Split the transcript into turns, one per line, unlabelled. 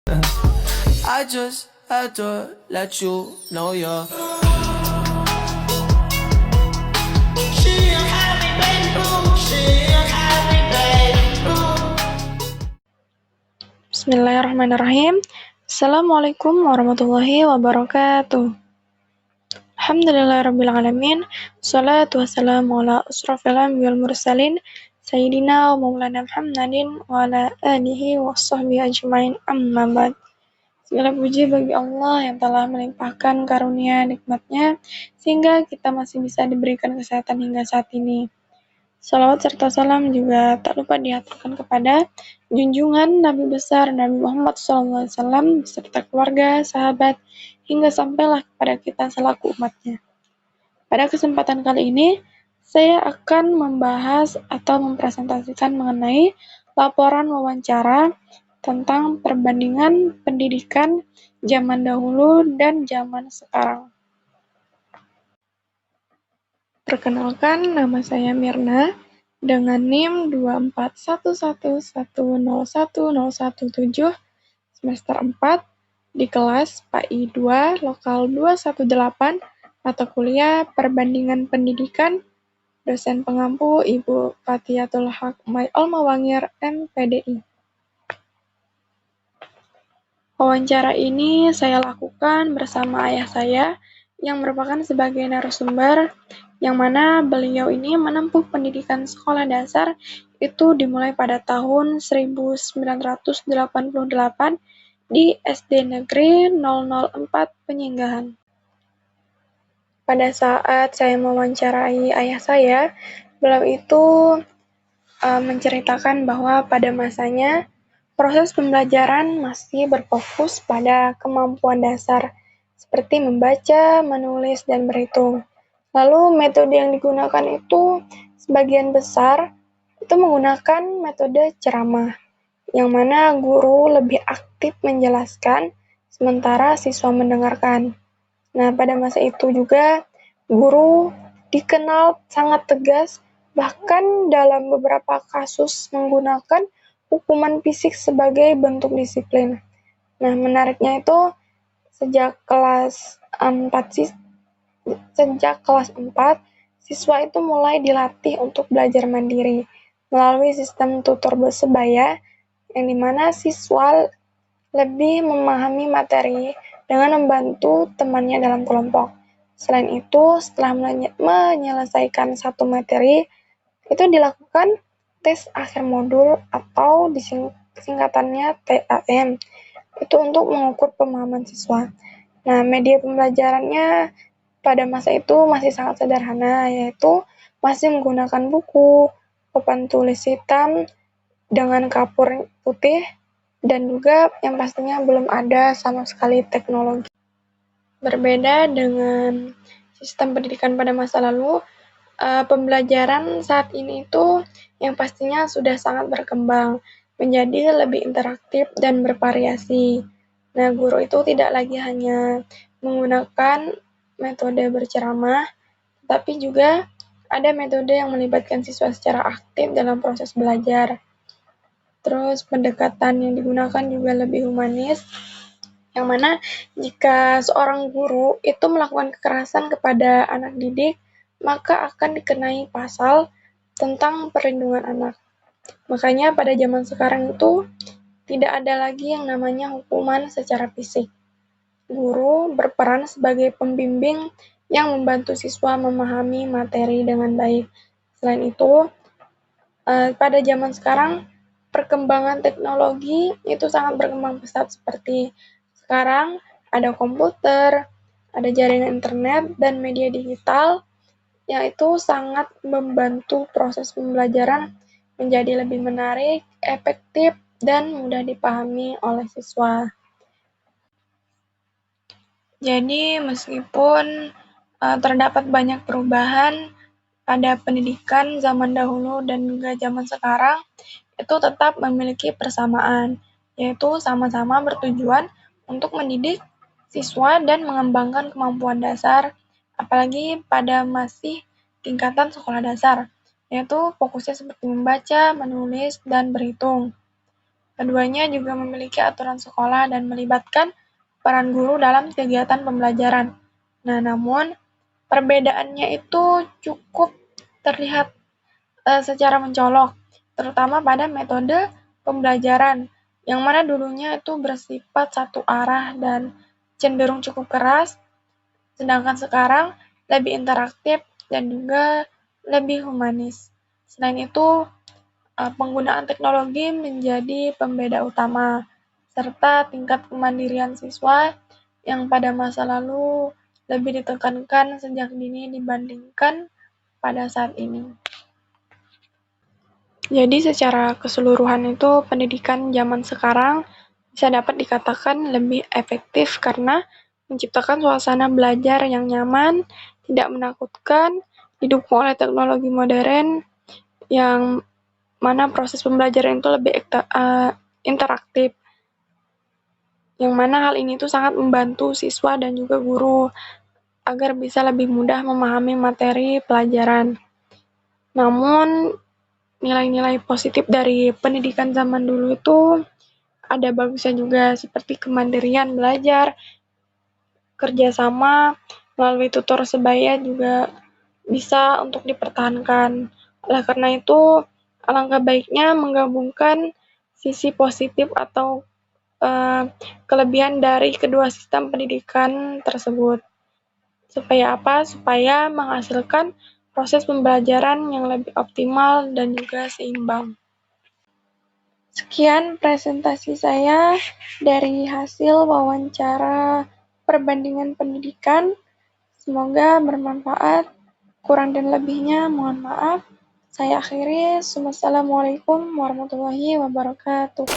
I just had to let you know you're.
Bismillahirrahmanirrahim. Assalamualaikum warahmatullahi wabarakatuh. Alhamdulillahirrabbilalamin. Salatu wassalamu ala asrafil anbiya'i wal mursalin Sayyidina wa maulana Muhammadin wa ala alihi wa sahbihi ajmain amma ba'd. Segala puji bagi Allah yang telah melimpahkan karunia nikmatnya sehingga kita masih bisa diberikan kesehatan hingga saat ini. Salawat serta salam juga tak lupa diaturkan kepada junjungan Nabi besar Nabi Muhammad SAW beserta keluarga, sahabat, hingga sampailah kepada kita selaku umatnya. Pada kesempatan kali ini, saya akan membahas atau mempresentasikan mengenai laporan wawancara tentang perbandingan pendidikan zaman dahulu dan zaman sekarang. Perkenalkan, nama saya Mirna dengan NIM 24111011017 semester 4 di kelas PAI 2 Lokal 218 mata kuliah Perbandingan Pendidikan, dosen pengampu Ibu Fatiatul Haq My Alma Wangir MPDI. Wawancara ini saya lakukan bersama ayah saya yang merupakan sebagai narasumber, yang mana beliau ini menempuh pendidikan sekolah dasar itu dimulai pada tahun 1988 di SD Negeri 004 Penyinggahan. Pada saat saya mewawancarai ayah saya, beliau itu menceritakan bahwa pada masanya proses pembelajaran masih berfokus pada kemampuan dasar seperti membaca, menulis, dan berhitung. Lalu metode yang digunakan itu sebagian besar itu menggunakan metode ceramah, yang mana guru lebih aktif menjelaskan sementara siswa mendengarkan. Nah, pada masa itu juga guru dikenal sangat tegas, bahkan dalam beberapa kasus menggunakan hukuman fisik sebagai bentuk disiplin. Nah, menariknya itu sejak kelas 4 siswa itu mulai dilatih untuk belajar mandiri melalui sistem tutor bersebaya, yang dimana siswa lebih memahami materi dengan membantu temannya dalam kelompok. Selain itu, setelah menyelesaikan satu materi, itu dilakukan tes akhir modul atau singkatannya TAM. Itu untuk mengukur pemahaman siswa. Nah, media pembelajarannya pada masa itu masih sangat sederhana, yaitu masih menggunakan buku, papan tulis hitam dengan kapur putih, dan juga yang pastinya belum ada sama sekali teknologi. Berbeda dengan sistem pendidikan pada masa lalu, pembelajaran saat ini itu yang pastinya sudah sangat berkembang, menjadi lebih interaktif dan bervariasi. Nah, guru itu tidak lagi hanya menggunakan metode berceramah, tapi juga ada metode yang melibatkan siswa secara aktif dalam proses belajar. Terus pendekatan yang digunakan juga lebih humanis, yang mana jika seorang guru itu melakukan kekerasan kepada anak didik, maka akan dikenai pasal tentang perlindungan anak. Makanya pada zaman sekarang itu tidak ada lagi yang namanya hukuman secara fisik. Guru berperan sebagai pembimbing yang membantu siswa memahami materi dengan baik. Selain itu, pada zaman sekarang perkembangan teknologi itu sangat berkembang pesat, seperti sekarang ada komputer, ada jaringan internet, dan media digital yang itu sangat membantu proses pembelajaran menjadi lebih menarik, efektif, dan mudah dipahami oleh siswa. Jadi meskipun terdapat banyak perubahan pada pendidikan zaman dahulu dan juga zaman sekarang, itu tetap memiliki persamaan, yaitu sama-sama bertujuan untuk mendidik siswa dan mengembangkan kemampuan dasar, apalagi pada masih tingkatan sekolah dasar, yaitu fokusnya seperti membaca, menulis, dan berhitung. Keduanya juga memiliki aturan sekolah dan melibatkan peran guru dalam kegiatan pembelajaran. Nah, namun perbedaannya itu cukup terlihat secara mencolok, terutama pada metode pembelajaran, yang mana dulunya itu bersifat satu arah dan cenderung cukup keras, sedangkan sekarang lebih interaktif dan juga lebih humanis. Selain itu, penggunaan teknologi menjadi pembeda utama, serta tingkat kemandirian siswa yang pada masa lalu lebih ditekankan sejak dini dibandingkan pada saat ini. Jadi secara keseluruhan itu pendidikan zaman sekarang bisa dapat dikatakan lebih efektif karena menciptakan suasana belajar yang nyaman, tidak menakutkan, didukung oleh teknologi modern yang mana proses pembelajaran itu lebih interaktif, yang mana hal ini tuh sangat membantu siswa dan juga guru agar bisa lebih mudah memahami materi pelajaran. Namun, nilai-nilai positif dari pendidikan zaman dulu itu ada bagusnya juga, seperti kemandirian belajar, kerjasama melalui tutor sebaya juga bisa untuk dipertahankan. Oleh karena itu, alangkah baiknya menggabungkan sisi positif atau kelebihan dari kedua sistem pendidikan tersebut. Supaya apa? Supaya menghasilkan proses pembelajaran yang lebih optimal dan juga seimbang. Sekian presentasi saya dari hasil wawancara perbandingan pendidikan. Semoga bermanfaat. Kurang dan lebihnya mohon maaf. Saya akhiri. Wassalamualaikum warahmatullahi wabarakatuh.